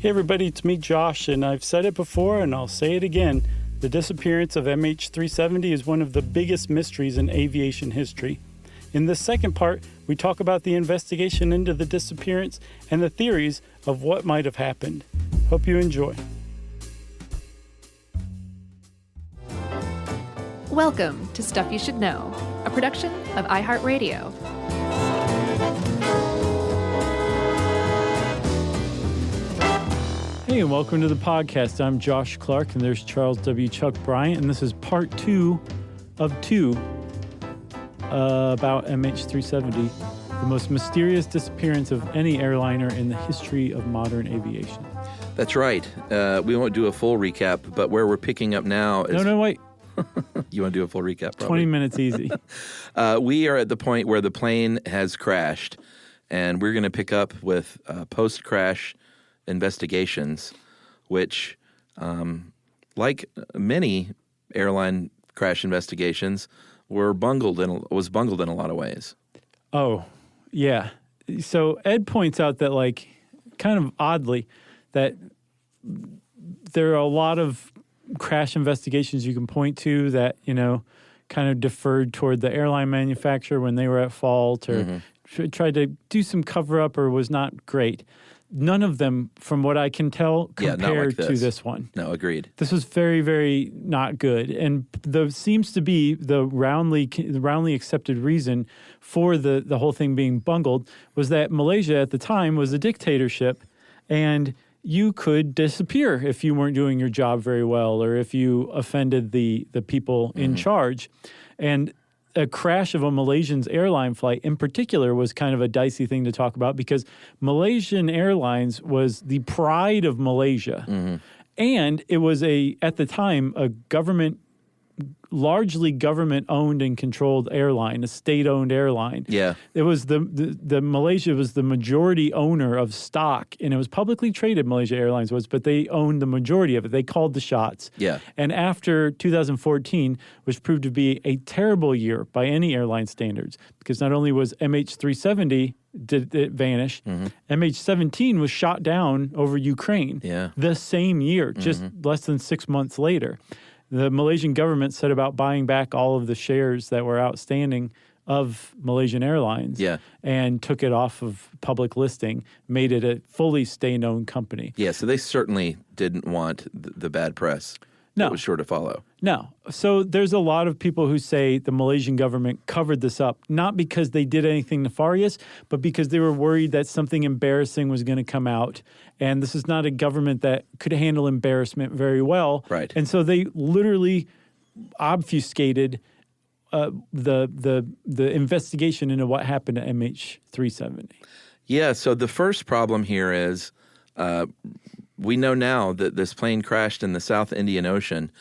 Hey everybody, it's me, Josh, and I've said it before and I'll say it again. The disappearance of MH370 is one of the biggest mysteries in aviation history. In this second part, we talk about the investigation into the disappearance and the theories of what might have happened. Hope you enjoy. Welcome to Stuff You Should Know, a production of iHeartRadio. Hey, and welcome to the podcast. I'm Josh Clark, and there's Charles W. Chuck Bryant, and this is part 2 of 2 about MH370, the most mysterious disappearance of any airliner in the history of modern aviation. That's right. We won't do a full recap, but where we're picking up now is... No, wait. You want to do a full recap? Probably. 20 minutes easy. We are at the point where the plane has crashed, and we're going to pick up with post-crash investigations, which, like many airline crash investigations, was bungled in a lot of ways. Oh, yeah. So Ed points out that, like, kind of oddly, that there are a lot of crash investigations you can point to that, you know, kind of deferred toward the airline manufacturer when they were at fault or tried to do some cover-up or was not great. None of them, from what I can tell, compared to this one. No, agreed. This was very, very not good. And there seems to be the roundly accepted reason for the whole thing being bungled was that Malaysia at the time was a dictatorship, and you could disappear if you weren't doing your job very well or if you offended the people in charge. And a crash of a Malaysian airline flight in particular was kind of a dicey thing to talk about because Malaysian Airlines was the pride of Malaysia. And it was at the time, a largely government-owned and controlled airline, a state-owned airline. Yeah. It was the Malaysia was the majority owner of stock, and it was publicly traded, Malaysia Airlines was, but they owned the majority of it. They called the shots. Yeah. And after 2014, which proved to be a terrible year by any airline standards, because not only was MH370 did it vanish, MH17 was shot down over Ukraine the same year, just less than 6 months later. The Malaysian government set about buying back all of the shares that were outstanding of Malaysian Airlines and took it off of public listing, made it a fully state-owned company. Yeah, so they certainly didn't want the bad press. No. That was sure to follow. No. So there's a lot of people who say the Malaysian government covered this up, not because they did anything nefarious, but because they were worried that something embarrassing was going to come out. And this is not a government that could handle embarrassment very well. Right. And so they literally obfuscated the investigation into what happened to MH370. Yeah, so the first problem here is we know now that this plane crashed in the South Indian Ocean,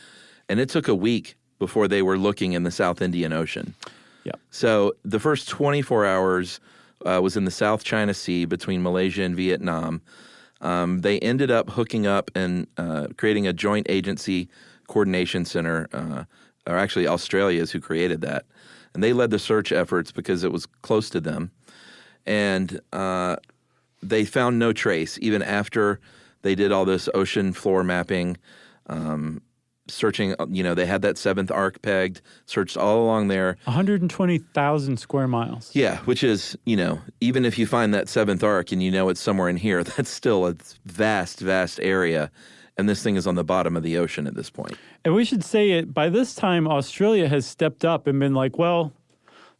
and it took a week before they were looking in the South Indian Ocean. Yeah. So the first 24 hours was in the South China Sea between Malaysia and Vietnam. They ended up hooking up and creating a joint agency coordination center, or actually Australia is who created that. And they led the search efforts because it was close to them. And they found no trace, even after they did all this ocean floor mapping, searching, they had that seventh arc pegged, searched all along there. 120,000 square miles. Yeah, which is, even if you find that seventh arc and it's somewhere in here, that's still a vast, vast area. And this thing is on the bottom of the ocean at this point. And we should say it, by this time, Australia has stepped up and been like, well,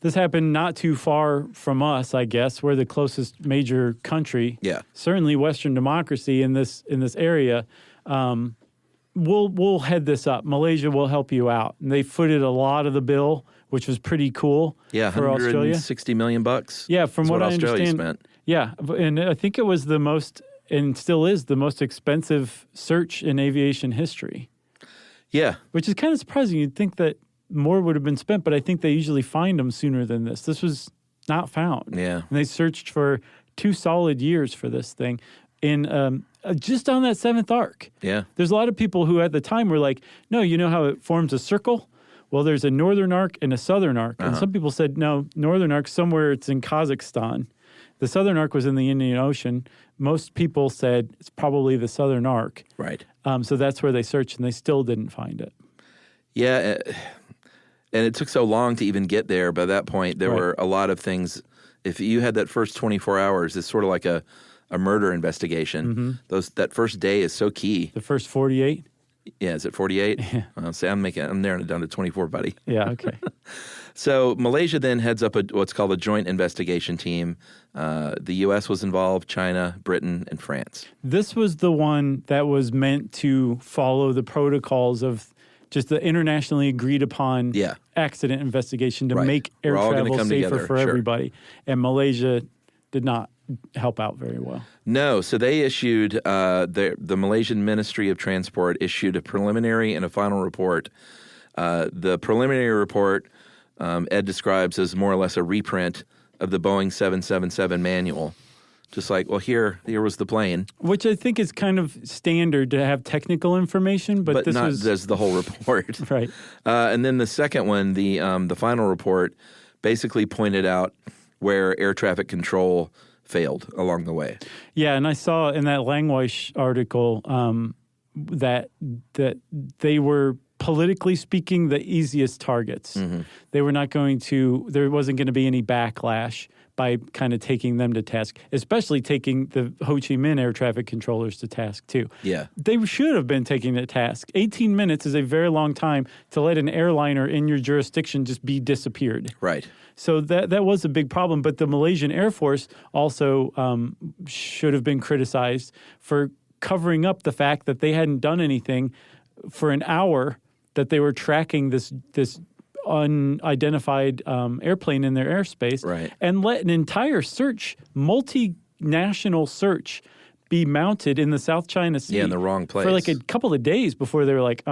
this happened not too far from us, I guess. We're the closest major country. Yeah. Certainly Western democracy in this area. We'll head this up. Malaysia will help you out. And they footed a lot of the bill, which was pretty cool for Australia. $160 million. Yeah, from what I Australia understand. Spent. Yeah, and I think it was the most, and still is, the most expensive search in aviation history. Yeah. Which is kind of surprising. You'd think that more would have been spent, but I think they usually find them sooner than this. This was not found. Yeah. And they searched for 2 solid years for this thing in just on that seventh arc. Yeah. There's a lot of people who at the time were like, no, you know how it forms a circle? Well, there's a northern arc and a southern arc. And some people said, no, northern arc somewhere it's in Kazakhstan. The southern arc was in the Indian Ocean. Most people said it's probably the southern arc. Right. So that's where they searched, and they still didn't find it. Yeah, and it took so long to even get there. By that point, there Right. were a lot of things. If you had that first 24 hours, it's sort of like a murder investigation. That first day is so key. The first 48? Yeah, is it 48? Yeah. See, I'm narrowing it down to 24, buddy. Yeah, okay. So Malaysia then heads up what's called a joint investigation team. The U.S. was involved, China, Britain, and France. This was the one that was meant to follow the protocols of just the internationally agreed upon Yeah. accident investigation to Right. make air We're all gonna travel come safer together, for sure. everybody. And Malaysia did not help out very well. No, so they issued, the Malaysian Ministry of Transport issued a preliminary and a final report. The preliminary report, Ed describes as more or less a reprint of the Boeing 777 manual. Just like, well, here was the plane. Which I think is kind of standard to have technical information, but this not was as the whole report. right. And then the second one, the final report, basically pointed out where air traffic control failed along the way. Yeah, and I saw in that Langweiss article that they were politically speaking the easiest targets. They were not going to. There wasn't going to be any backlash by kind of taking them to task, especially taking the Ho Chi Minh air traffic controllers to task too. Yeah. They should have been taken to task. 18 minutes is a very long time to let an airliner in your jurisdiction just be disappeared. Right. So that was a big problem. But the Malaysian Air Force also should have been criticized for covering up the fact that they hadn't done anything for an hour, that they were tracking this unidentified airplane in their airspace, Right. and let an entire search, multinational search, be mounted in the South China Sea. Yeah, in the wrong place. For like a couple of days before they were like,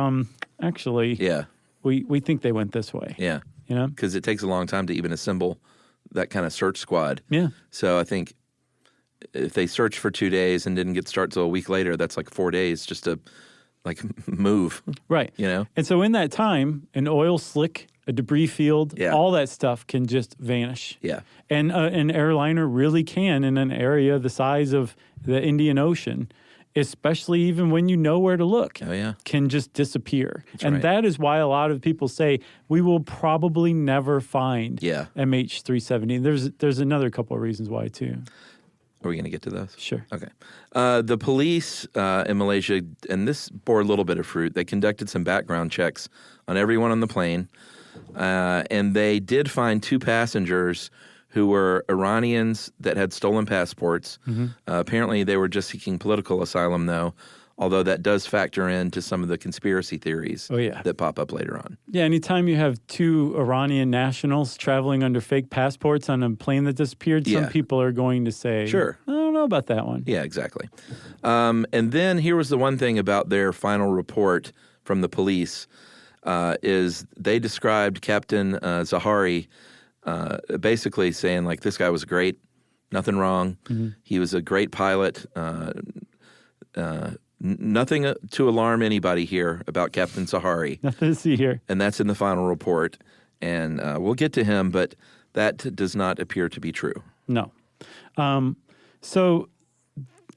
actually, Yeah. we think they went this way. Yeah. You know? Because it takes a long time to even assemble that kind of search squad. Yeah. So I think if they searched for 2 days and didn't get started till a week later, that's like 4 days just to like move. Right. You know? And so in that time, an oil slick, a debris field, Yeah. all that stuff can just vanish. Yeah. And an airliner really can in an area the size of the Indian Ocean, especially even when you know where to look, Oh, yeah. can just disappear. And right. that is why a lot of people say we will probably never find Yeah. MH370. There's another couple of reasons why too. Are we going to get to those? Sure. Okay. The police in Malaysia, and this bore a little bit of fruit, they conducted some background checks on everyone on the plane, and they did find 2 passengers who were Iranians that had stolen passports. Apparently, they were just seeking political asylum, though, although that does factor into some of the conspiracy theories that pop up later on. Yeah, anytime you have 2 Iranian nationals traveling under fake passports on a plane that disappeared, some Yeah. people are going to say, Sure. I don't know about that one. Yeah, exactly. And then here was the one thing about their final report from the police is they described Captain Zahari basically saying, like, this guy was great, nothing wrong. He was a great pilot. Nothing to alarm anybody here about Captain Zahari. Nothing to see here. And that's in the final report. And we'll get to him, but that does not appear to be true. No. So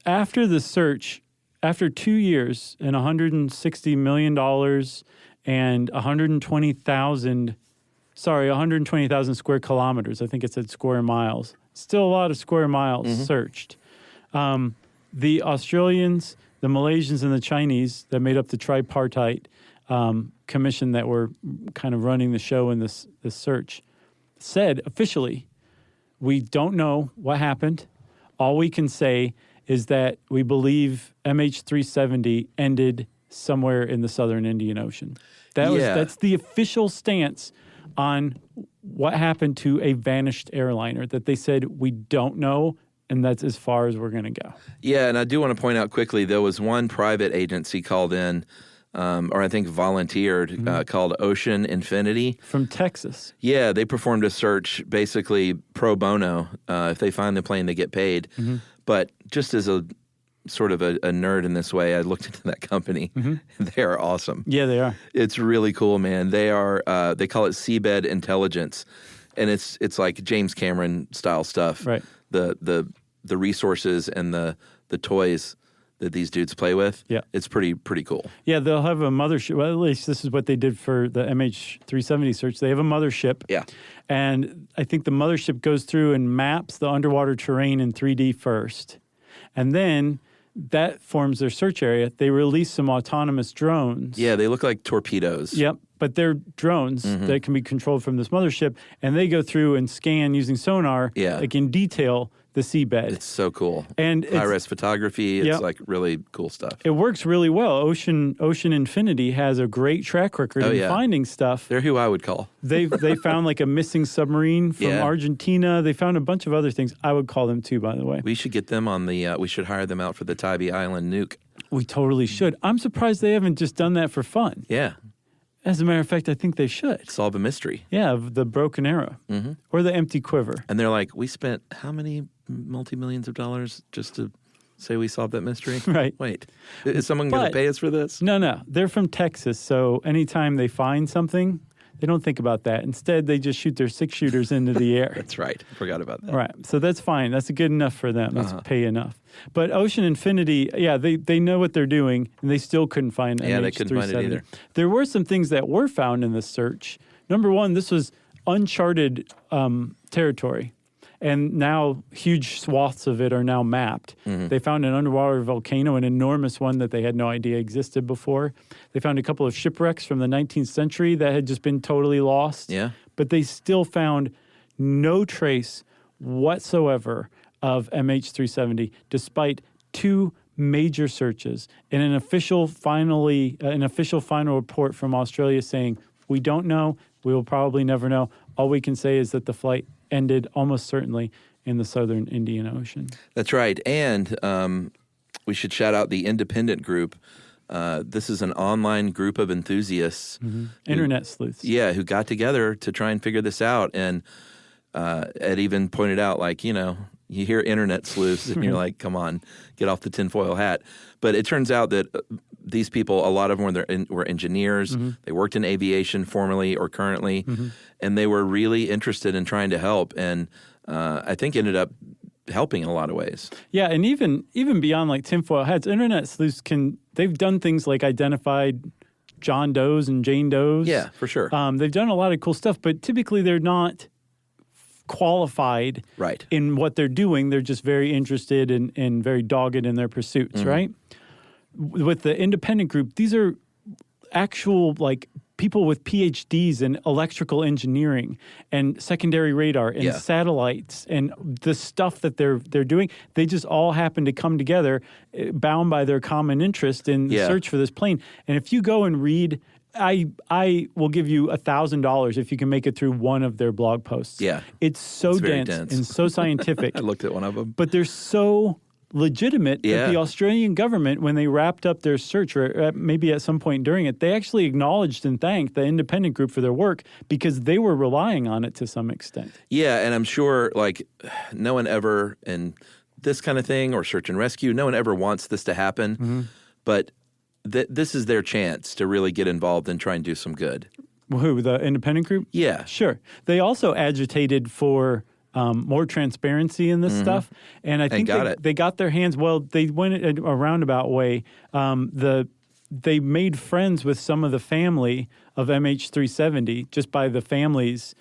after the search, after 2 years and $160 million and 120,000 square kilometers, I think it said square miles, still a lot of square miles searched. The Australians, the Malaysians, and the Chinese that made up the tripartite commission that were kind of running the show in this search said officially, we don't know what happened. All we can say is that we believe MH370 ended somewhere in the southern Indian Ocean. That's the official stance on what happened to a vanished airliner, that they said we don't know, and that's as far as we're going to go. Yeah, and I do want to point out quickly, there was one private agency called in, or I think volunteered, called Ocean Infinity. From Texas. Yeah, they performed a search basically pro bono. If they find the plane, they get paid. But just as a sort of a nerd in this way, I looked into that company. They are awesome. Yeah, they are. It's really cool, man. They are. They call it seabed intelligence, and it's like James Cameron style stuff. Right. the resources and the toys that these dudes play with. Yeah. It's pretty cool. Yeah, they'll have a mothership. Well, at least this is what they did for the MH370 search. They have a mothership. Yeah. And I think the mothership goes through and maps the underwater terrain in 3D first. And then that forms their search area. They release some autonomous drones. Yeah, they look like torpedoes. Yep. But they're drones that can be controlled from this mothership. And they go through and scan using sonar, like in detail, the seabed. It's so cool. And high-res photography. It's like really cool stuff. It works really well. Ocean Infinity has a great track record in finding stuff. They're who I would call. They found like a missing submarine from Argentina. They found a bunch of other things. I would call them too, by the way. We should get them on the. We should hire them out for the Tybee Island nuke. We totally should. I'm surprised they haven't just done that for fun. Yeah. As a matter of fact, I think they should. Solve a mystery. Yeah, the broken arrow or the empty quiver. And they're like, we spent how many multi-millions of dollars just to say we solved that mystery? Right. Wait, is someone going to pay us for this? No. They're from Texas, so anytime they find something, they don't think about that. Instead, they just shoot their 6-shooters into the air. That's right. I forgot about that. Right. So that's fine. That's good enough for them. That's pay enough. But Ocean Infinity, they know what they're doing, and they still couldn't find MH370. Yeah, they couldn't find it either. There were some things that were found in the search. Number one, this was uncharted territory. And now huge swaths of it are now mapped. They found an underwater volcano, an enormous one that they had no idea existed before. They found a couple of shipwrecks from the 19th century that had just been totally lost. Yeah. But they still found no trace whatsoever of MH370, despite 2 major searches and an official final report from Australia saying, we don't know, we will probably never know. All we can say is that the flight ended almost certainly in the southern Indian Ocean. That's right. And we should shout out the independent group. This is an online group of enthusiasts. Internet sleuths. Yeah, who got together to try and figure this out. And Ed even pointed out, like, you hear internet sleuths and you're like, come on, get off the tinfoil hat. But it turns out that these people, a lot of them were engineers. They worked in aviation formerly or currently, and they were really interested in trying to help. And I think ended up helping in a lot of ways. Yeah, and even beyond like tinfoil hats, internet sleuths they've done things like identified John Does and Jane Does. Yeah, for sure. They've done a lot of cool stuff, but typically they're not qualified in what they're doing. They're just very interested and very dogged in their pursuits, right? With the independent group, these are actual like people with PhDs in electrical engineering and secondary radar and satellites and the stuff that they're doing. They just all happen to come together, bound by their common interest in the search for this plane. And if you go and read, I will give you $1,000 if you can make it through one of their blog posts. Yeah, it's so dense and so scientific. I looked at one of them, but they're so legitimate that the Australian government, when they wrapped up their search, or maybe at some point during it, they actually acknowledged and thanked the independent group for their work because they were relying on it to some extent. Yeah, and I'm sure like no one ever in this kind of thing or search and rescue, no one ever wants this to happen, but this is their chance to really get involved and try and do some good. Who, the independent group? Yeah. Sure. They also agitated for more transparency in this stuff. And I think they got their hands, they went a roundabout way. They made friends with some of the family of MH370 just by the families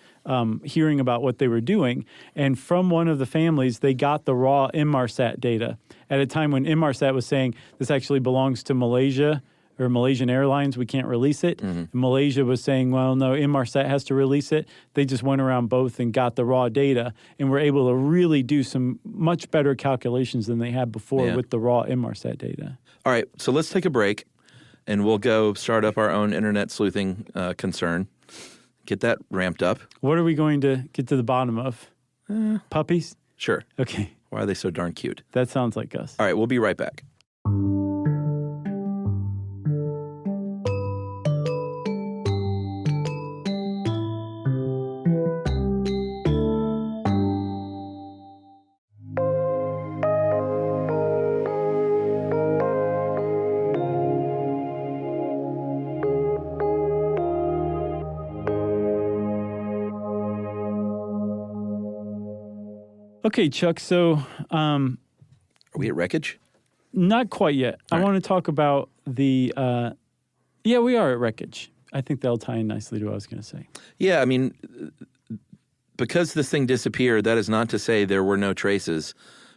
hearing about what they were doing. And from one of the families, they got the raw Inmarsat data at a time when Inmarsat was saying this actually belongs to Malaysia or Malaysian Airlines. We can't release it. And Malaysia was saying, well, no, Inmarsat has to release it. They just went around both and got the raw data and were able to really do some much better calculations than they had before with the raw Inmarsat data. All right, so let's take a break and we'll go start up our own internet sleuthing concern. Get that ramped up. What are we going to get to the bottom of? Puppies? Sure. Okay. Why are they so darn cute? That sounds like us. All right, we'll be right back. Okay, Chuck. So, Are we at Wreckage? not quite yet. All I right. want to talk about the. Yeah, we are at Wreckage. I think that'll tie in nicely to what I was going to say. Yeah, I mean, because this thing disappeared, that is not to say there were no traces,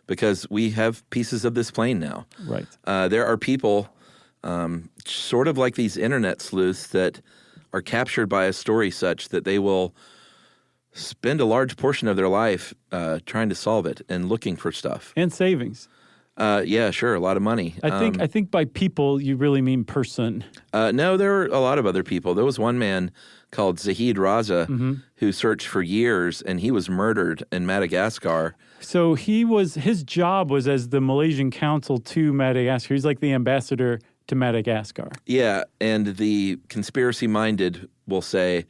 because we have pieces of this plane now. Right. There are people, sort of like these internet sleuths, that are captured by a story such that they will spend a large portion of their life trying to solve it and looking for stuff. And savings. Yeah, sure, a lot of money. I think by people you really mean person. No, there were a lot of other people. There was one man called Zahid Raza who searched for years, and he was murdered in Madagascar. So his job was as the Malaysian consul to Madagascar. He's like the ambassador to Madagascar. Yeah, and the conspiracy-minded will say,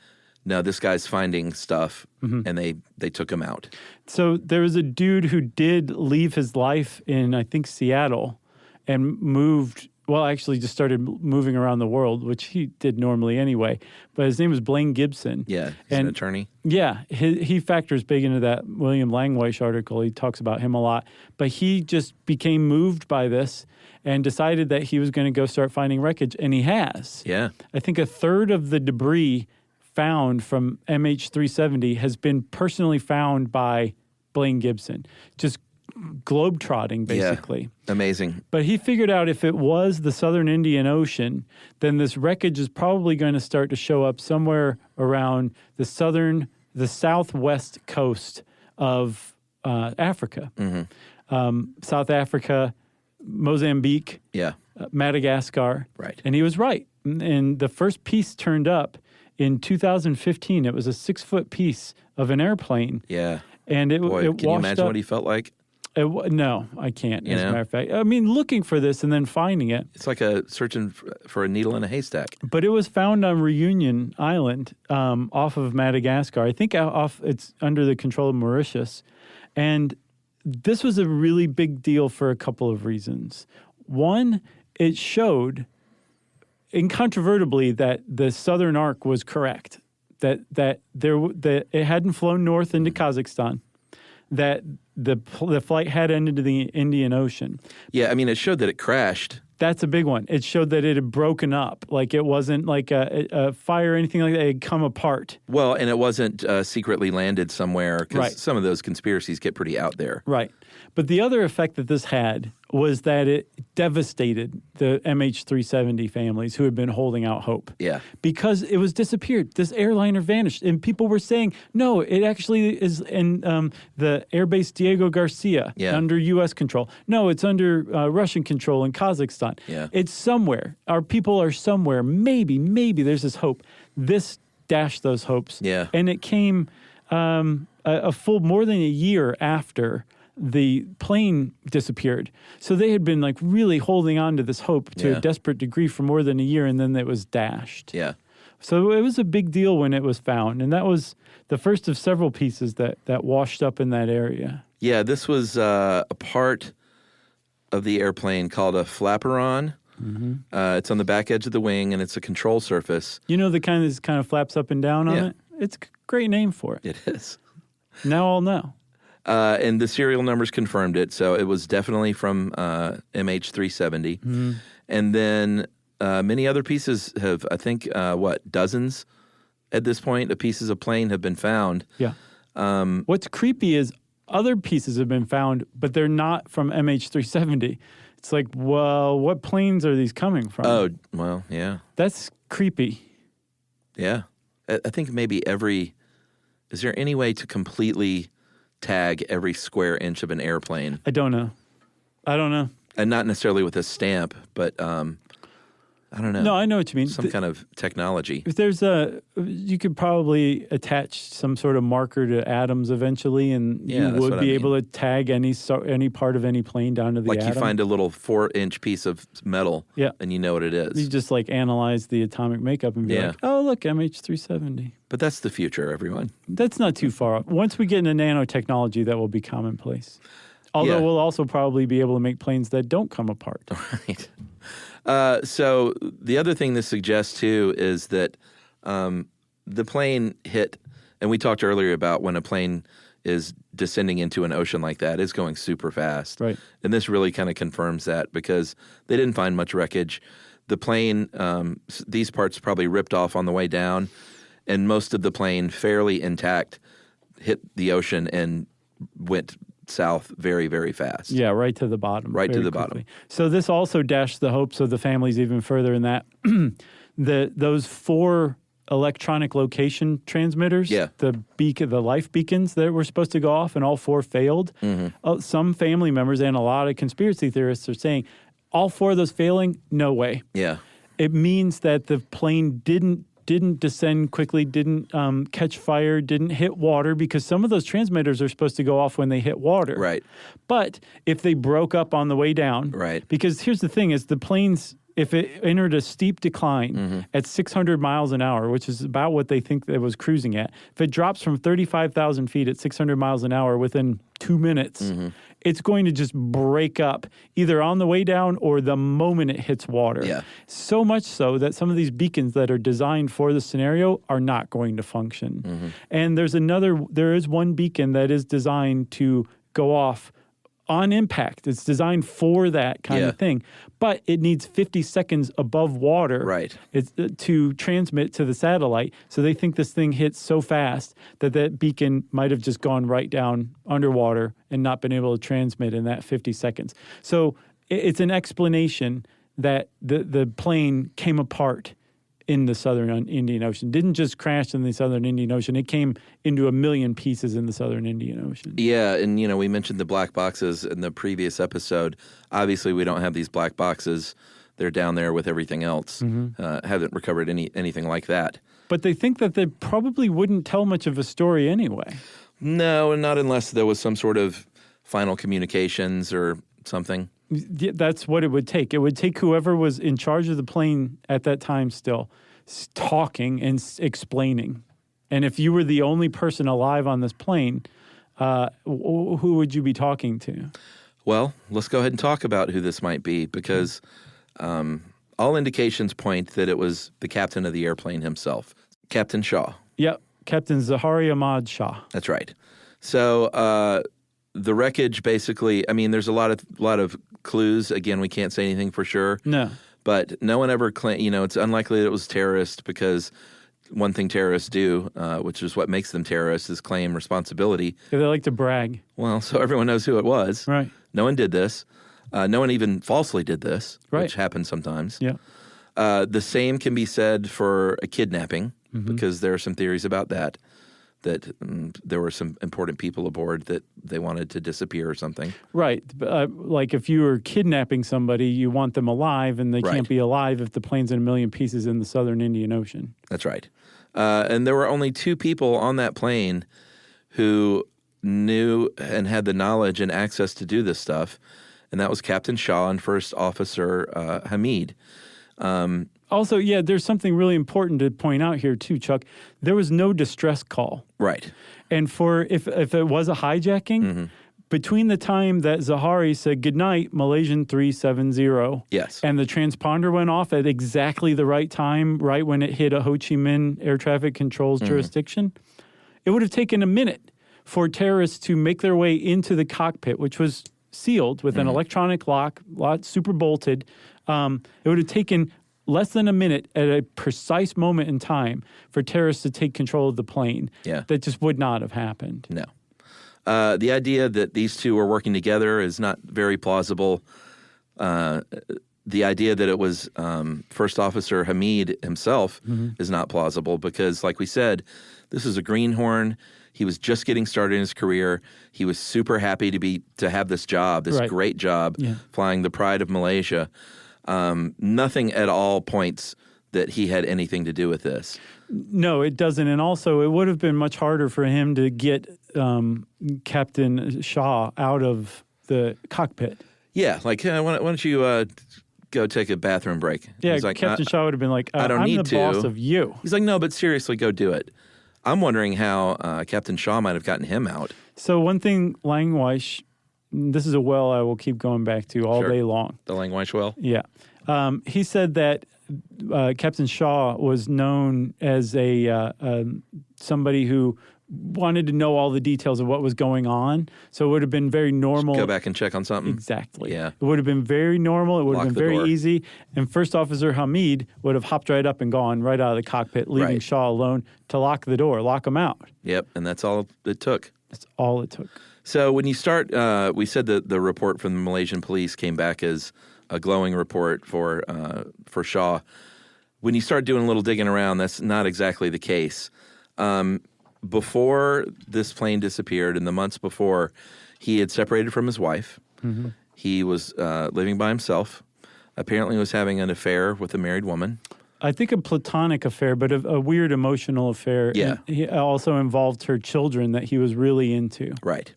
no, this guy's finding stuff, and they took him out. So there was a dude who did leave his life in, I think, Seattle and moved, well, actually just started moving around the world, which he did normally anyway. But his name was Blaine Gibson. Yeah, he's an attorney. Yeah, he factors big into that William Langweish article. He talks about him a lot. But he just became moved by this and decided that he was going to go start finding wreckage, and he has. Yeah. I think a third of the debris found from MH370 has been personally found by Blaine Gibson, just globetrotting, basically. Yeah. Amazing. But he figured out if it was the southern Indian Ocean, then this wreckage is probably going to start to show up somewhere around the southwest coast of Africa. South Africa, Mozambique, Madagascar. Right. And he was right. And the first piece turned up in 2015. It was a 6-foot piece of an airplane. Yeah. And it Boy, washed can you imagine up. what he felt like? No, I can't, as a know? matter of fact. I mean, looking for this and then finding it. It's like searching for a needle in a haystack. But it was found on Reunion Island off of Madagascar. I think it's under the control of Mauritius. And this was a really big deal for a couple of reasons. One, it showed incontrovertibly that the southern arc was correct, that it hadn't flown north into Kazakhstan, that the flight had ended in the Indian Ocean. Yeah, I mean, it showed that it crashed. That's a big one. It showed that it had broken up, like it wasn't like a fire or anything like that. It had come apart. Well, and it wasn't secretly landed somewhere, because Right. some of those conspiracies get pretty out there. Right. But the other effect that this had was that it devastated the MH370 families who had been holding out hope. Yeah. Because it was disappeared. This airliner vanished. And people were saying, no, it actually is in the airbase Diego Garcia under U.S. control. No, it's under Russian control in Kazakhstan. Yeah. It's somewhere. Our people are somewhere. Maybe there's this hope. This dashed those hopes. Yeah. And it came a full more than a year after the plane disappeared. So they had been like really holding on to this hope to a desperate degree for more than a year, and then it was dashed. Yeah. So it was a big deal when it was found, and that was the first of several pieces that washed up in that area. Yeah, this was a part of the airplane called a Flaperon. It's on the back edge of the wing, and it's a control surface. You know the kind of flaps up and down on it? It's a great name for it. It is. Now I'll know. And the serial numbers confirmed it, so it was definitely from MH370. And then many other pieces have, I think, dozens at this point of pieces of plane have been found. Yeah. What's creepy is other pieces have been found, but they're not from MH370. It's like, well, what planes are these coming from? Oh, well, yeah. That's creepy. Yeah. I think maybe is there any way to completely tag every square inch of an airplane? I don't know. And not necessarily with a stamp, but I don't know. No, I know what you mean. Some kind of technology. If there's you could probably attach some sort of marker to atoms eventually, and you would be able to tag any part of any plane down to the atom. Like you find a little 4-inch piece of metal, Yeah. and you know what it is. You just like analyze the atomic makeup and be like, oh, look, MH370. But that's the future, everyone. That's not too far off. Once we get into nanotechnology, that will be commonplace. Although we'll also probably be able to make planes that don't come apart. Right. So the other thing this suggests, too, is that the plane hit, and we talked earlier about when a plane is descending into an ocean like that is going super fast. Right. And this really kind of confirms that because they didn't find much wreckage. The plane, these parts probably ripped off on the way down, and most of the plane, fairly intact, hit the ocean and went south very, very fast. Yeah, right to the bottom. Right to the quickly. bottom. So this also dashed the hopes of the families even further in that those 4 electronic location transmitters, the life beacons that were supposed to go off, and all 4 failed. Some family members and a lot of conspiracy theorists are saying all 4 of those failing, no way. Yeah. It means that the plane didn't descend quickly, didn't catch fire, didn't hit water, because some of those transmitters are supposed to go off when they hit water. Right. But if they broke up on the way down, right. Because here's the thing is the planes, if it entered a steep decline at 600 miles an hour, which is about what they think it was cruising at, if it drops from 35,000 feet at 600 miles an hour within 2 minutes, it's going to just break up either on the way down or the moment it hits water. Yeah. So much so that some of these beacons that are designed for the scenario are not going to function. And there is one beacon that is designed to go off on impact. It's designed for that kind of thing, but it needs 50 seconds above water to transmit to the satellite. So they think this thing hits so fast that beacon might have just gone right down underwater and not been able to transmit in that 50 seconds. So it's an explanation that the plane came apart in the southern Indian Ocean. Didn't just crash in the southern Indian Ocean. It came into a million pieces in the southern Indian Ocean. Yeah, and we mentioned the black boxes in the previous episode. Obviously, we don't have these black boxes. They're down there with everything else. Haven't recovered anything like that. But they think that they probably wouldn't tell much of a story anyway. No, not unless there was some sort of final communications or something. That's what it would take. It would take whoever was in charge of the plane at that time still talking and explaining. And if you were the only person alive on this plane, who would you be talking to? Well, let's go ahead and talk about who this might be, because all indications point that it was the captain of the airplane himself, Captain Shaw. Yep, Captain Zahari Ahmad Shah. That's right. So the wreckage, basically, I mean, there's a lot of clues. Again, we can't say anything for sure. No. But no one ever claimed, it's unlikely that it was terrorists, because one thing terrorists do, which is what makes them terrorists, is claim responsibility. Yeah, they like to brag. Well, so everyone knows who it was. Right. No one did this. No one even falsely did this, right. Which happens sometimes. Yeah. The same can be said for a kidnapping, because there are some theories about that there were some important people aboard that they wanted to disappear or something. Right. Like if you were kidnapping somebody, you want them alive, and they can't be alive if the plane's in a million pieces in the southern Indian Ocean. That's right. And there were only 2 people on that plane who knew and had the knowledge and access to do this stuff, and that was Captain Shaw and First Officer Hamid. Also, there's something really important to point out here too, Chuck. There was no distress call. Right. And if it was a hijacking, between the time that Zahari said goodnight, Malaysian 370, yes, and the transponder went off at exactly the right time, right when it hit a Ho Chi Minh air traffic controls jurisdiction, it would have taken a minute for terrorists to make their way into the cockpit, which was sealed with an electronic lock, super bolted. It would have taken less than a minute at a precise moment in time for terrorists to take control of the plane. Yeah. That just would not have happened. No. The idea that these two were working together is not very plausible. The idea that it was First Officer Hamid himself is not plausible, because, like we said, this is a greenhorn. He was just getting started in his career. He was super happy to have this job, this great job, flying the pride of Malaysia. Nothing at all points that he had anything to do with this. No, it doesn't. And also, it would have been much harder for him to get Captain Shaw out of the cockpit. Yeah, like, why don't you go take a bathroom break? Yeah, He's like, Captain Shaw would have been like, I don't I'm need the to. boss of you. He's like, no, but seriously, go do it. I'm wondering how Captain Shaw might have gotten him out. So one thing, Langweiss, this is a well I will keep going back to all day long. The Langweiss well? Yeah. He said that Captain Shaw was known as somebody who wanted to know all the details of what was going on. So it would have been very normal. Go back and check on something. Exactly. Yeah. It would have been very normal. It would have Lock been the very door. easy. And First Officer Hamid would have hopped right up and gone right out of the cockpit, leaving Right. Shaw alone to lock the door, lock him out. Yep, and that's all it took. That's all it took. So when you start, we said that the report from the Malaysian police came back as a glowing report for Shaw. When you start doing a little digging around, that's not exactly the case. Before this plane disappeared, in the months before, he had separated from his wife. Mm-hmm. He was living by himself. Apparently was having an affair with a married woman. I think a platonic affair, but a weird emotional affair. Yeah. And he also involved her children that he was really into. Right.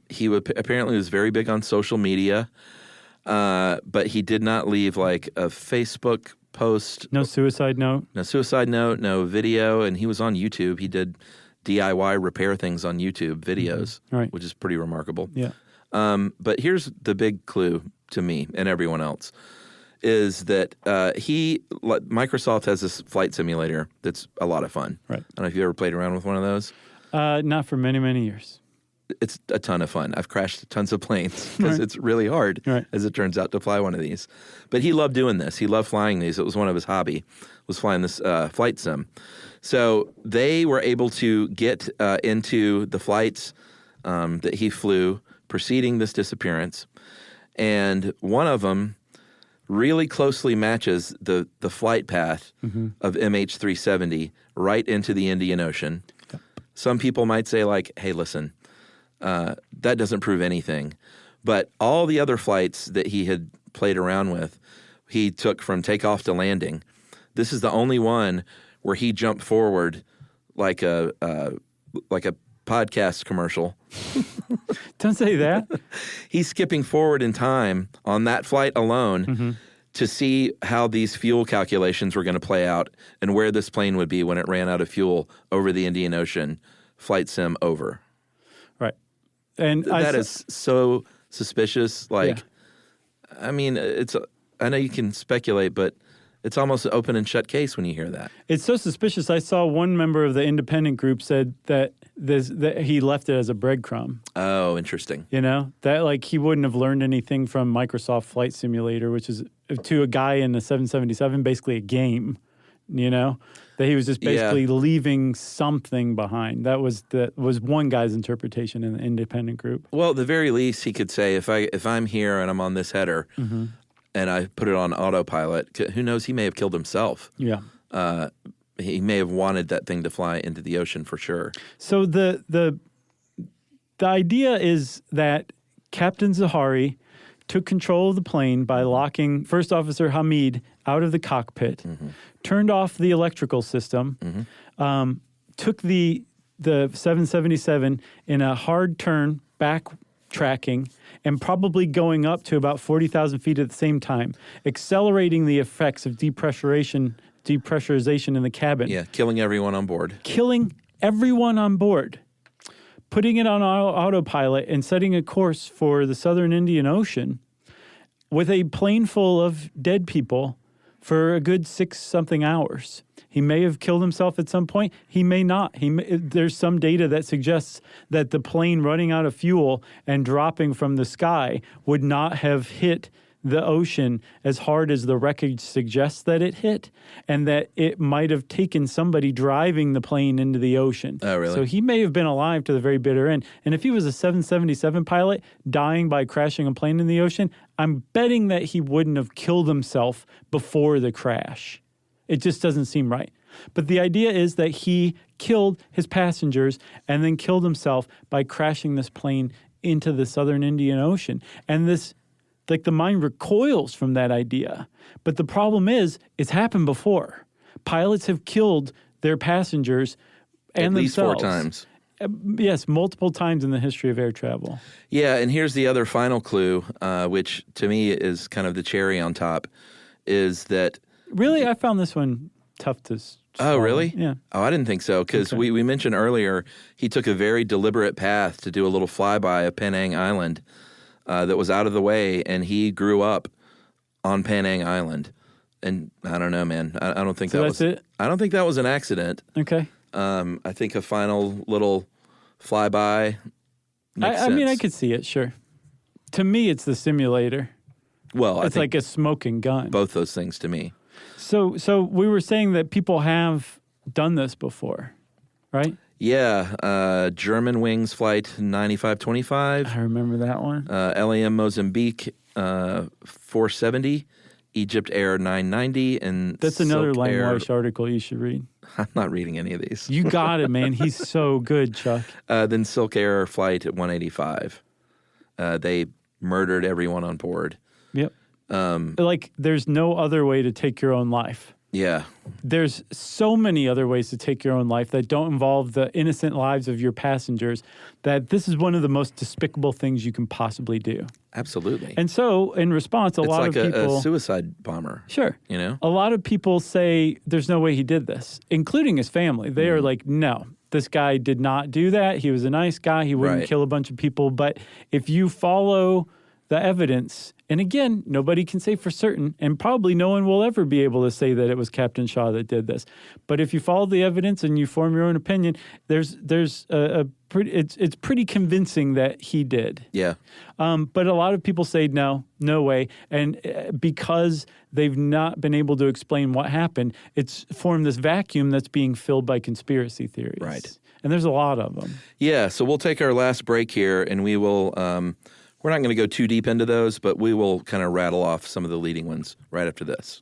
He apparently was very big on social media, but he did not leave like a Facebook post. No suicide note. No suicide note, no video, and he was on YouTube. He did DIY repair things on YouTube videos, Right. which is pretty remarkable. Yeah. But here's the big clue to me and everyone else is that Microsoft has this flight simulator that's a lot of fun. Right. I don't know if you ever played around with one of those. Not for many, many years. It's a ton of fun. I've crashed tons of planes because Right. it's really hard, Right. as it turns out, to fly one of these. But he loved doing this. He loved flying these. It was one of his hobby, was flying this flight sim. So they were able to get into the flights that he flew preceding this disappearance. And one of them really closely matches the flight path of MH370 right into the Indian Ocean. Yep. Some people might say, like, hey, listen, that doesn't prove anything. But all the other flights that he had played around with, he took from takeoff to landing. This is the only one where he jumped forward like a podcast commercial. Don't say that. He's skipping forward in time on that flight alone to see how these fuel calculations were going to play out and where this plane would be when it ran out of fuel over the Indian Ocean. Flight sim over. Right. And That is so suspicious. Like, Yeah. I mean, I know you can speculate, but it's almost an open and shut case when you hear that. It's so suspicious. I saw one member of the independent group said that he left it as a breadcrumb. Oh, interesting. You know, that like he wouldn't have learned anything from Microsoft Flight Simulator, which is to a guy in a 777, basically a game, you know, that he was just basically leaving something behind. That was one guy's interpretation in the independent group. Well, at the very least, he could say, if I'm here and I'm on this header and I put it on autopilot, who knows, he may have killed himself. Yeah. He may have wanted that thing to fly into the ocean for sure. So the idea is that Captain Zahari took control of the plane by locking First Officer Hamid out of the cockpit, turned off the electrical system, took the 777 in a hard turn, backtracking, and probably going up to about 40,000 feet at the same time, accelerating the effects of depressurization in the cabin. Yeah, killing everyone on board. Killing everyone on board, putting it on autopilot and setting a course for the southern Indian Ocean with a plane full of dead people for a good 6-something hours. He may have killed himself at some point. He may not. There's some data that suggests that the plane running out of fuel and dropping from the sky would not have hit the ocean as hard as the wreckage suggests that it hit, and that it might have taken somebody driving the plane into the ocean. Oh, really? So he may have been alive to the very bitter end. And if he was a 777 pilot dying by crashing a plane in the ocean, I'm betting that he wouldn't have killed himself before the crash. It just doesn't seem right. But the idea is that he killed his passengers and then killed himself by crashing this plane into the southern Indian Ocean. And this, like, the mind recoils from that idea. But the problem is, it's happened before. Pilots have killed their passengers and At least themselves. 4 times. Yes, multiple times in the history of air travel. Yeah, and here's the other final clue, which to me is kind of the cherry on top, is that... Really, I found this one tough to swallow. Oh, really? Yeah. Oh, I didn't think so, because we mentioned earlier he took a very deliberate path to do a little flyby of Penang Island that was out of the way, and he grew up on Penang Island. And I don't know, man. I don't think So that that's was... it? I don't think that was an accident. Okay. I think a final little flyby makes I mean, I sense. could see it, sure. To me, it's the simulator. Well, I It's think like a smoking gun. both those things to me. So we were saying that people have done this before, right? Yeah, German Wings Flight 9525, I remember that one. LAM Mozambique 470, Egypt Air 990, and That's another Silk Air. Langwash article you should read. I'm not reading any of these. You got it, man. He's so good, Chuck. Then Silk Air Flight 185. They murdered everyone on board. Yep. Like, there's no other way to take your own life. Yeah, There's so many other ways to take your own life that don't involve the innocent lives of your passengers that this is one of the most despicable things you can possibly do. absolutely. And so, in response, it's lot like of people... a suicide bomber. Sure. You know? A lot of people say there's no way he did this, including his family. They are like, no, this guy did not do that. He was a nice guy. He wouldn't Right. kill a bunch of people. But if you follow the evidence, and again, nobody can say for certain, and probably no one will ever be able to say that it was Captain Shaw that did this. But if you follow the evidence and you form your own opinion, it's pretty convincing that he did. Yeah. But a lot of people say no way. And because they've not been able to explain what happened, it's formed this vacuum that's being filled by conspiracy theories. Right. And there's a lot of them. Yeah, so we'll take our last break here, and we will we're not going to go too deep into those, but we will kind of rattle off some of the leading ones right after this.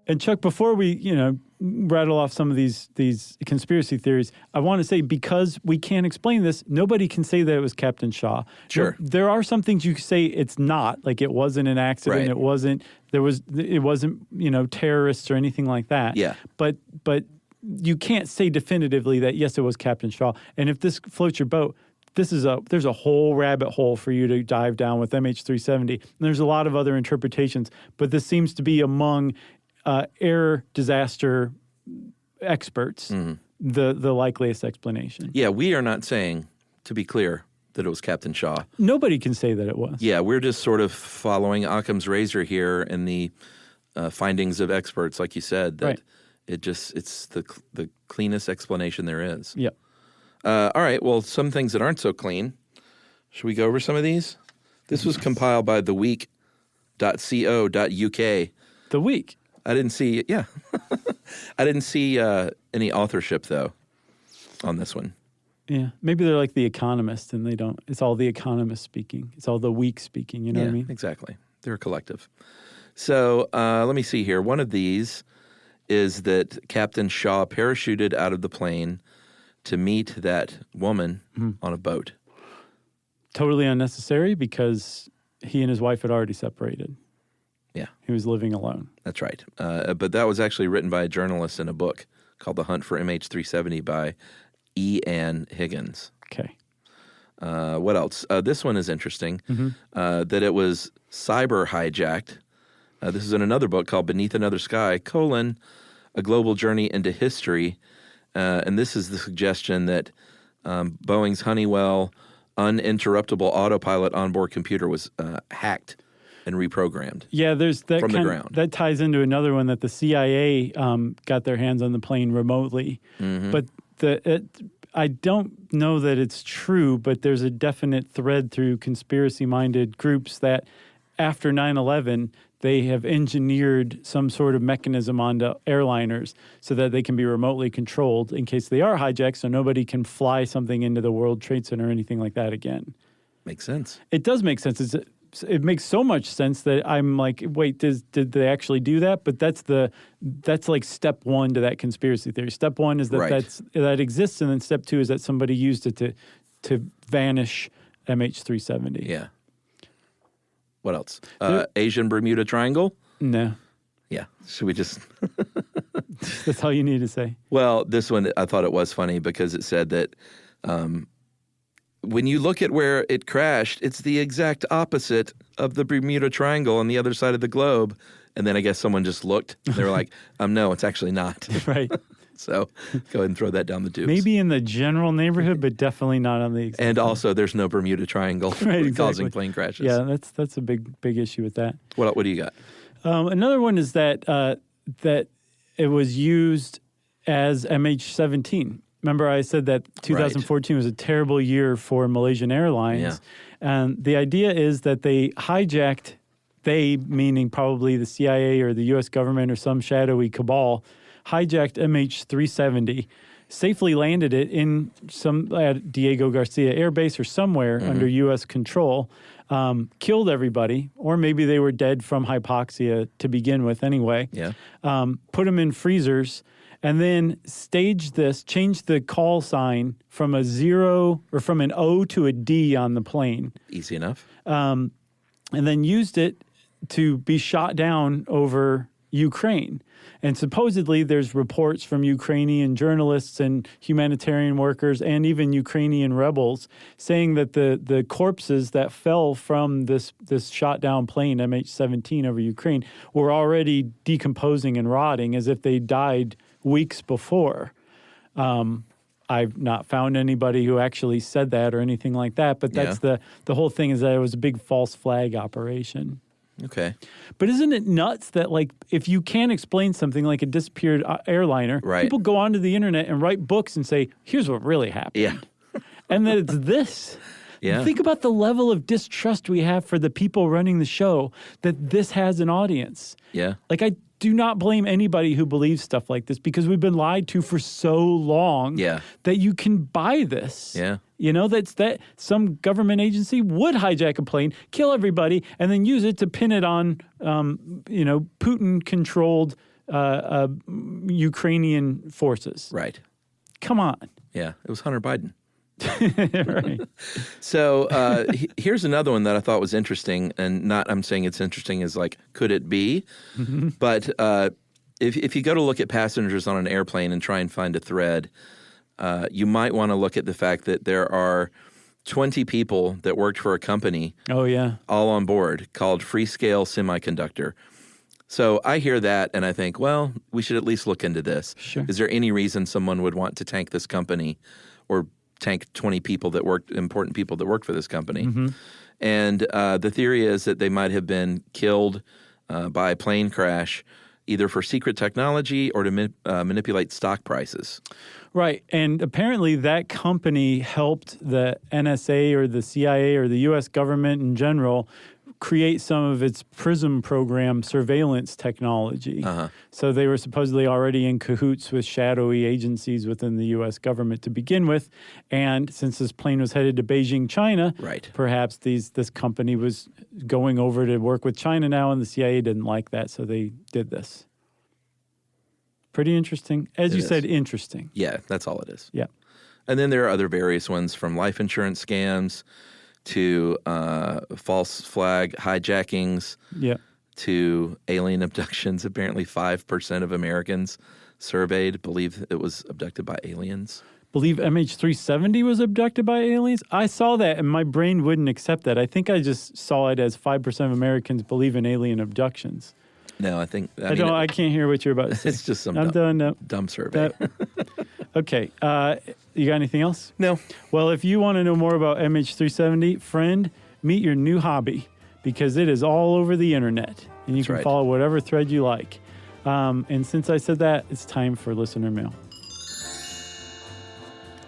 And Chuck, before we, rattle off some of these conspiracy theories, I want to say, because we can't explain this, nobody can say that it was Captain Shaw. Sure. There are some things you can say it's not, like it wasn't an accident, Right. it wasn't terrorists or anything like that. Yeah. But you can't say definitively that yes, it was Captain Shaw. And if this floats your boat, there's a whole rabbit hole for you to dive down with MH370. And there's a lot of other interpretations, but this seems to be among air disaster experts the likeliest explanation. Yeah, we are not saying, to be clear, that it was Captain Shaw. Nobody can say that it was. Yeah, we're just sort of following Occam's razor here in the findings of experts, like you said, that Right. it's the cleanest explanation there is. Yep. All right, well, some things that aren't so clean. Should we go over some of these? This was compiled by theweek.co.uk. The Week. I didn't see, I didn't see any authorship, though, on this one. Yeah. Maybe they're like The Economist and it's all The Economist speaking. It's all The Week speaking, you know what I mean? Exactly. They're a collective. So let me see here. One of these is that Captain Shaw parachuted out of the plane to meet that woman on a boat. Totally unnecessary because he and his wife had already separated. Yeah. He was living alone. That's right. But that was actually written by a journalist in a book called The Hunt for MH370 by E. Ann Higgins. Okay. What else? This one is interesting, that it was cyber hijacked. This is in another book called Beneath Another Sky, A Global Journey into History. And this is the suggestion that Boeing's Honeywell uninterruptible autopilot onboard computer was hacked and reprogrammed. Yeah, there's that from the ground. That ties into another one that the CIA got their hands on the plane remotely. But I don't know that it's true, but there's a definite thread through conspiracy-minded groups that after 9/11, they have engineered some sort of mechanism onto airliners so that they can be remotely controlled in case they are hijacked, so nobody can fly something into the World Trade Center or anything like that again. Makes sense. It does make sense. It makes so much sense that I'm like, wait, did they actually do that? But that's like step one to that conspiracy theory. Step one is that Right. that exists, and then step two is that somebody used it to vanish MH370. Yeah. What else? Asian Bermuda Triangle? No, Yeah. Should we just... that's all you need to say. Well, this one, I thought it was funny because it said that when you look at where it crashed, it's the exact opposite of the Bermuda Triangle on the other side of the globe. And then I guess someone just looked. And they were like, no, it's actually not. Right. So go ahead and throw that down the tubes. Maybe in the general neighborhood, but definitely not on the exact. And also, there's no Bermuda Triangle causing plane crashes. Yeah, that's a big issue with that. What do you got? Another one is that that it was used as MH17. Remember, I said that 2014 was a terrible year for Malaysian Airlines. Yeah. And the idea is that they hijacked, meaning probably the CIA or the U.S. government or some shadowy cabal, hijacked MH370, safely landed it in some at Diego Garcia Air Base or somewhere under U.S. control, killed everybody, or maybe they were dead from hypoxia to begin with anyway. Yeah. Put them in freezers, and then changed the call sign from a 0 or from an O to a D on the plane. Easy enough. And then used it to be shot down over Ukraine. And supposedly there's reports from Ukrainian journalists and humanitarian workers and even Ukrainian rebels saying that the corpses that fell from this shot down plane, MH17 over Ukraine, were already decomposing and rotting as if they died weeks before. I've not found anybody who actually said that or anything like that, but that's the whole thing is that it was a big false flag operation. Okay. But isn't it nuts that, like, if you can't explain something like a disappeared airliner, people go onto the internet and write books and say, here's what really happened. Yeah. And then it's this. Yeah. Think about the level of distrust we have for the people running the show that this has an audience. Yeah. Like, I do not blame anybody who believes stuff like this because we've been lied to for so long that you can buy this. Yeah. You know, that some government agency would hijack a plane, kill everybody, and then use it to pin it on, Putin-controlled Ukrainian forces. Right. Come on. Yeah. It was Hunter Biden. Right. So here's another one that I thought was interesting, and I'm saying it's interesting as like, could it be? Mm-hmm. But if you go to look at passengers on an airplane and try and find a thread, you might want to look at the fact that there are 20 people that worked for a company all on board called Freescale Semiconductor. So I hear that and I think, well, we should at least look into this. Sure. Is there any reason someone would want to tank this company or tank 20 people important people that worked for this company? Mm-hmm. And the theory is that they might have been killed by a plane crash either for secret technology or to manipulate stock prices. Right. And apparently that company helped the NSA or the CIA or the U.S. government in general create some of its PRISM program surveillance technology. Uh-huh. So they were supposedly already in cahoots with shadowy agencies within the U.S. government to begin with. And since this plane was headed to Beijing, China, perhaps this company was going over to work with China now, and the CIA didn't like that, so they did this. Pretty interesting. As you said, interesting. Yeah, that's all it is. Yeah. And then there are other various ones from life insurance scams to false flag hijackings to alien abductions. Apparently 5% of Americans surveyed believe it was abducted by aliens. Believe MH370 was abducted by aliens? I saw that and my brain wouldn't accept that. I think I just saw it as 5% of Americans believe in alien abductions. No, I can't hear what you're about to say. It's just some dumb survey. Okay. You got anything else? No. Well, if you want to know more about MH370, friend, meet your new hobby because it is all over the internet and you can follow whatever thread you like. And since I said that, it's time for listener mail.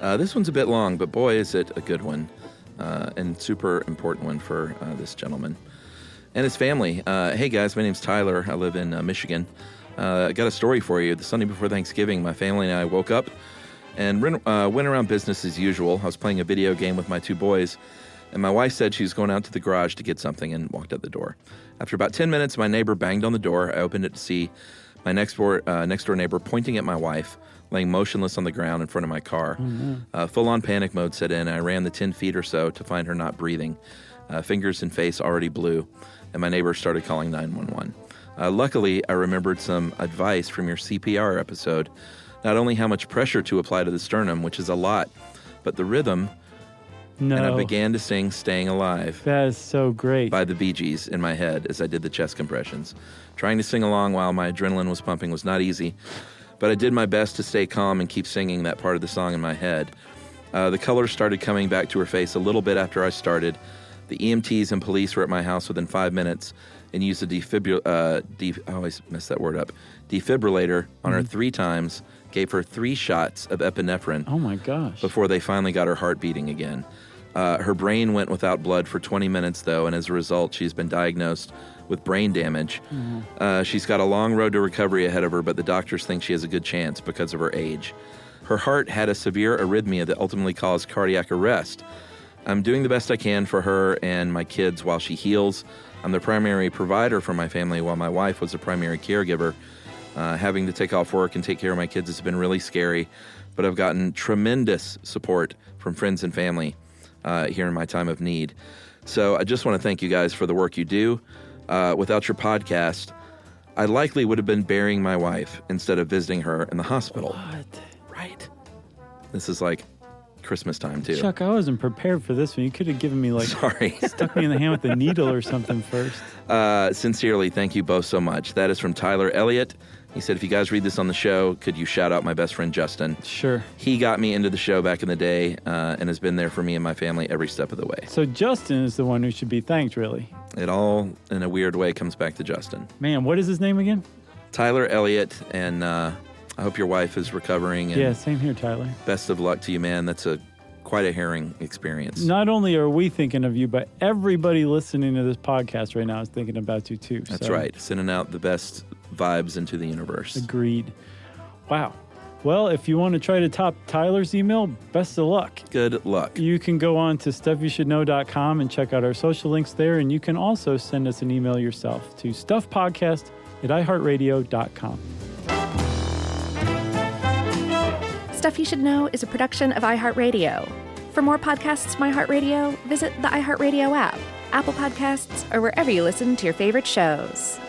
This one's a bit long, but boy, is it a good one and super important one for this gentleman and his family. Hey, guys, my name's Tyler. I live in Michigan. I got a story for you. The Sunday before Thanksgiving, my family and I woke up and went around business as usual. I was playing a video game with my two boys, and my wife said she was going out to the garage to get something and walked out the door. After about 10 minutes, my neighbor banged on the door. I opened it to see my next door neighbor pointing at my wife, laying motionless on the ground in front of my car. Full-on panic mode set in. I ran the 10 feet or so to find her not breathing, fingers and face already blue, and my neighbor started calling 911. Luckily, I remembered some advice from your CPR episode, not only how much pressure to apply to the sternum, which is a lot, but the rhythm No. And I began to sing Staying Alive That is so great. by the Bee Gees in my head as I did the chest compressions. Trying to sing along while my adrenaline was pumping was not easy, but I did my best to stay calm and keep singing that part of the song in my head. The colors started coming back to her face a little bit after I started. The EMTs and police were at my house within 5 minutes and used a I always mess that word up, defibrillator on her 3 times, gave her 3 shots of epinephrine. Oh my gosh. Before they finally got her heart beating again. Her brain went without blood for 20 minutes, though, and as a result, she's been diagnosed with brain damage. She's got a long road to recovery ahead of her, but the doctors think she has a good chance because of her age. Her heart had a severe arrhythmia that ultimately caused cardiac arrest. I'm doing the best I can for her and my kids while she heals. I'm the primary provider for my family while my wife was the primary caregiver. Having to take off work and take care of my kids has been really scary, but I've gotten tremendous support from friends and family here in my time of need. So I just want to thank you guys for the work you do. Without your podcast, I likely would have been burying my wife instead of visiting her in the hospital. What? Right. This is like Christmas time, too. Chuck, I wasn't prepared for this one. You could have given me Sorry. stuck me in the hand with a needle or something first. Sincerely, thank you both so much. That is from Tyler Elliott. He said, if you guys read this on the show, could you shout out my best friend, Justin? Sure. He got me into the show back in the day and has been there for me and my family every step of the way. So Justin is the one who should be thanked, really. It all, in a weird way, comes back to Justin. Man, what is his name again? Tyler Elliott, and I hope your wife is recovering. And Yeah, same here, Tyler. best of luck to you, man. That's quite a harrowing experience. Not only are we thinking of you, but everybody listening to this podcast right now is thinking about you, too. That's So, right. Sending out the best vibes into the universe. Agreed. Wow. Well, if you want to try to top Tyler's email, best of luck. Good luck. You can go on to stuffyoushouldknow.com and check out our social links there. And you can also send us an email yourself to stuffpodcast@iheartradio.com. Stuff You Should Know is a production of iHeartRadio. For more podcasts from iHeartRadio, visit the iHeartRadio app, Apple Podcasts, or wherever you listen to your favorite shows.